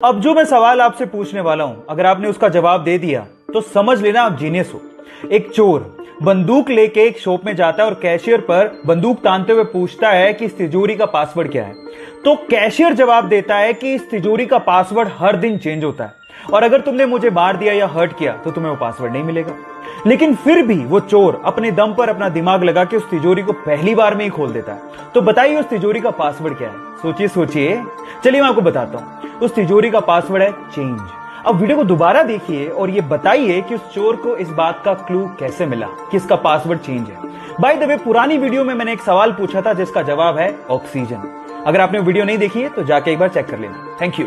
अब जो मैं सवाल आपसे पूछने वाला हूं, अगर आपने उसका जवाब दे दिया तो समझ लेना आप जीनियस हो। एक चोर बंदूक लेके एक शॉप में जाता है और कैशियर पर बंदूक तानते हुए पूछता है कि इस तिजोरी का पासवर्ड क्या है। तो कैशियर जवाब देता है कि इस तिजोरी का पासवर्ड हर दिन चेंज होता है और अगर तुमने मुझे मार दिया या हर्ट किया तो तुम्हें वो पासवर्ड नहीं मिलेगा। लेकिन फिर भी वो चोर अपने दम पर अपना दिमाग लगा के उस तिजोरी को पहली बार में ही खोल देता है। तो बताइए उस तिजोरी का पासवर्ड क्या है? सोचिए सोचिए। चलिए मैं आपको बताता हूं। उस तिजोरी का पासवर्ड है चेंज। अब वीडियो को दोबारा देखिए और ये बताइए कि उस चोर को इस बात का क्लू कैसे मिला कि इसका पासवर्ड चेंज है। बाय द वे, पुरानी वीडियो में मैंने एक सवाल पूछा था जिसका जवाब है ऑक्सीजन। अगर आपने वीडियो नहीं देखी है तो जाके एक बार चेक कर लेना। Thank you.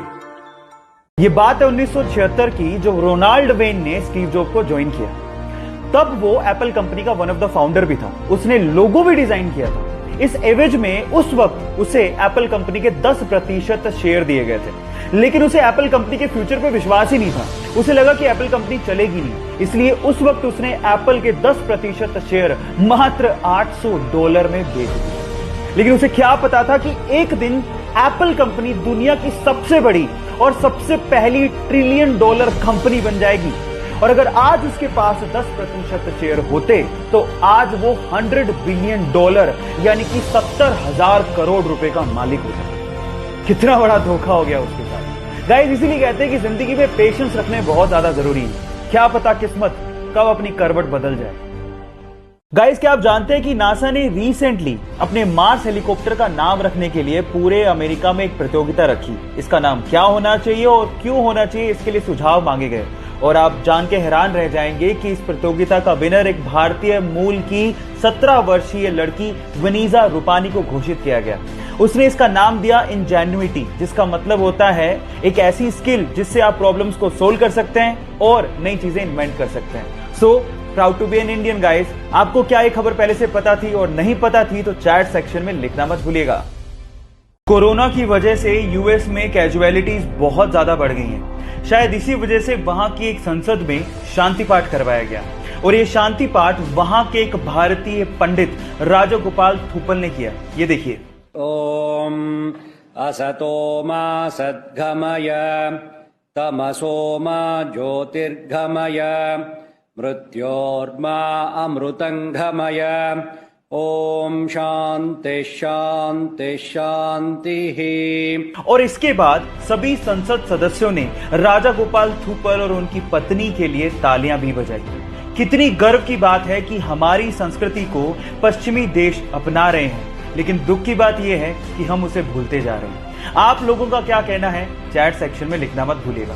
ये बात है 1976 की, जो रोनाल्ड वेन ने स्टीव जॉब को ज्वाइन किया। तब वो एप्पल कंपनी का वन ऑफ द फाउंडर भी था। उसने लोगो भी डिजाइन किया था। इस एवज में उस वक्त उसे एप्पल कंपनी के 10% शेयर दिए गए थे, लेकिन उसे एप्पल कंपनी के फ्यूचर पे विश्वास ही नहीं था। उसे लगा कि एप्पल कंपनी चलेगी नहीं, इसलिए उस वक्त उसने एप्पल के 10% शेयर मात्र $800 में बेच दिए। लेकिन उसे क्या पता था कि एक दिन एप्पल कंपनी दुनिया की सबसे बड़ी और सबसे पहली $1 ट्रिलियन कंपनी बन जाएगी। और अगर आज उसके पास 10% शेयर होते तो आज वो $100 बिलियन यानी कि 70,000 करोड़ रुपए का मालिक होता। कितना बड़ा धोखा हो गया उसके साथ। गाइस, इसीलिए कहते हैं कि जिंदगी में पेशेंस रखने बहुत ज्यादा जरूरी है। क्या पता किस्मत कब अपनी करवट बदल जाए। गाइस, क्या आप जानते हैं कि नासा ने रिसेंटली अपने मार्स हेलीकॉप्टर का नाम रखने के लिए पूरे अमेरिका में एक प्रतियोगिता रखी। इसका नाम क्या होना चाहिए और क्यों होना चाहिए, इसके लिए सुझाव मांगे गए। और आप जान के हैरान रह जाएंगे कि इस प्रतियोगिता का विनर एक भारतीय मूल की 17 वर्षीय लड़की वनीजा रूपानी को घोषित किया गया। उसने इसका नाम दिया इंजेन्युइटी, जिसका मतलब होता है एक ऐसी स्किल जिससे आप प्रॉब्लम्स को सोल्व कर सकते हैं और नई चीजें इन्वेंट कर सकते हैं। So proud to be an Indian guys. आपको क्या ये खबर पहले से पता थी और नहीं पता थी तो चैट सेक्शन में लिखना मत भूलिएगा। कोरोना की वजह से यूएस में कैजुअलिटीज बहुत ज्यादा बढ़ गई हैं। शायद इसी वजह से वहां की एक संसद में शांति पाठ करवाया गया और ये शांति पाठ वहां के एक भारतीय पंडित राजगोपाल थुपल ने किया। ये देखिए। ओम असतो मा सद्गमय तमसो मा ज्योतिर्गमय मृत्योर्मा अमृतंगमय ओम शांति शांति शांति। और इसके बाद सभी संसद सदस्यों ने राजा गोपाल थुपल और उनकी पत्नी के लिए तालियां भी बजाई। कितनी गर्व की बात है कि हमारी संस्कृति को पश्चिमी देश अपना रहे हैं, लेकिन दुख की बात यह है कि हम उसे भूलते जा रहे हैं। आप लोगों का क्या कहना है चैट सेक्शन में लिखना मत भूलिएगा।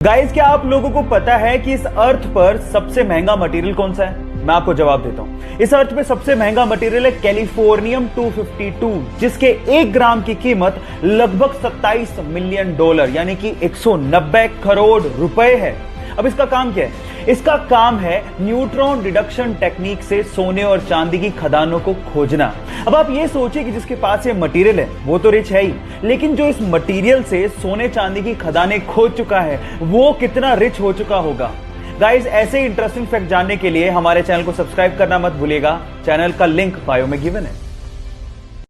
गाइस, क्या आप लोगों को पता है कि इस अर्थ पर सबसे महंगा मटेरियल कौन सा है? मैं आपको जवाब देता हूं। इस अर्थ पे सबसे महंगा मटेरियल है कैलिफोर्नियम 252, जिसके 1 ग्राम की कीमत लगभग $27 मिलियन यानी कि 190 करोड़ रुपए है। अब इसका काम क्या है? इसका काम है न्यूट्रॉन डिडक्शन टेक्निक से सोने और चांदी की खदानों को खोजना। अब आप ये सोचिए कि जिसके पास ये मटेरियल है वो तो रिच है ही, लेकिन जो इस मटेरियल से सोने चांदी की खदानें खोज चुका है वो कितना रिच हो चुका होगा। गाइस, ऐसे इंटरेस्टिंग फैक्ट जानने के लिए हमारे चैनल को सब्सक्राइब करना मत भूलिएगा। चैनल का लिंक बायो में गिवन है।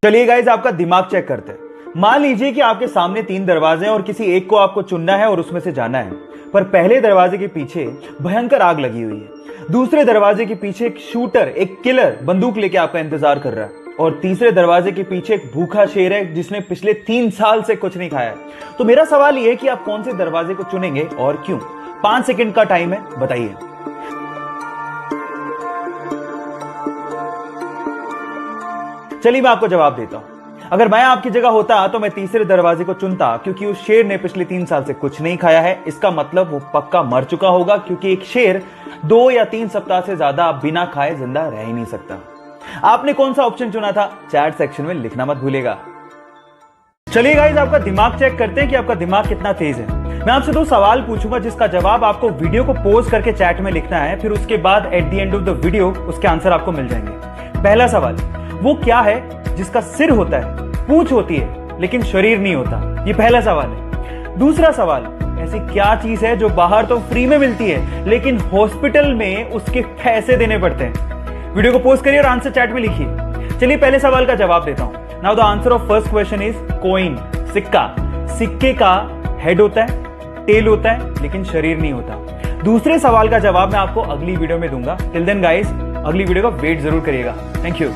चलिए गाइस, आपका दिमाग चेक करते हैं। मान लीजिए कि आपके सामने 3 दरवाजे हैं और किसी एक को आपको चुनना है और उसमें से जाना है। पर पहले दरवाजे के पीछे भयंकर आग लगी हुई है, दूसरे दरवाजे के पीछे एक शूटर, एक किलर बंदूक लेके आपका इंतजार कर रहा है और तीसरे दरवाजे के पीछे एक भूखा शेर है जिसने पिछले 3 साल से कुछ नहीं खाया है। तो मेरा सवाल यह है कि आप कौन से दरवाजे को चुनेंगे और क्यों? 5 सेकंड का टाइम है, बताइए। चलिए मैं आपको जवाब देता हूं। अगर मैं आपकी जगह होता तो मैं तीसरे दरवाजे को चुनता, क्योंकि उस शेर ने पिछले 3 साल से कुछ नहीं खाया है। इसका मतलब वो पक्का मर चुका होगा, क्योंकि एक शेर 2 या 3 सप्ताह से ज्यादा बिना खाए जिंदा रह ही नहीं सकता। आपने कौन सा ऑप्शन चुना था चैट सेक्शन में लिखना मत भूलिएगा। चलिए गाइस, आपका दिमाग चेक करते हैं कि आपका दिमाग कितना तेज है। मैं आपसे 2 सवाल पूछूंगा जिसका जवाब आपको वीडियो को पॉज करके चैट में लिखना है। फिर उसके बाद at the end of the video उसके आंसर आपको मिल जाएंगे। पहला सवाल, वो क्या है जिसका सिर होता है, पूंछ होती है लेकिन शरीर नहीं होता? ये पहला सवाल है। दूसरा सवाल, ऐसी क्या चीज है जो बाहर तो फ्री में मिलती है लेकिन हॉस्पिटल में उसके पैसे देने पड़ते हैं? वीडियो को पॉज करिए और आंसर चैट में लिखिए। चलिए पहले सवाल का जवाब देता हूं। Now the answer of first question is coin, सिक्का। सिक्के का हेड होता है, टेल होता है, लेकिन शरीर नहीं होता? दूसरे सवाल का जवाब मैं आपको अगली वीडियो में दूंगा। टिल देन गाइस, अगली वीडियो का वेट जरूर करिएगा। Thank you.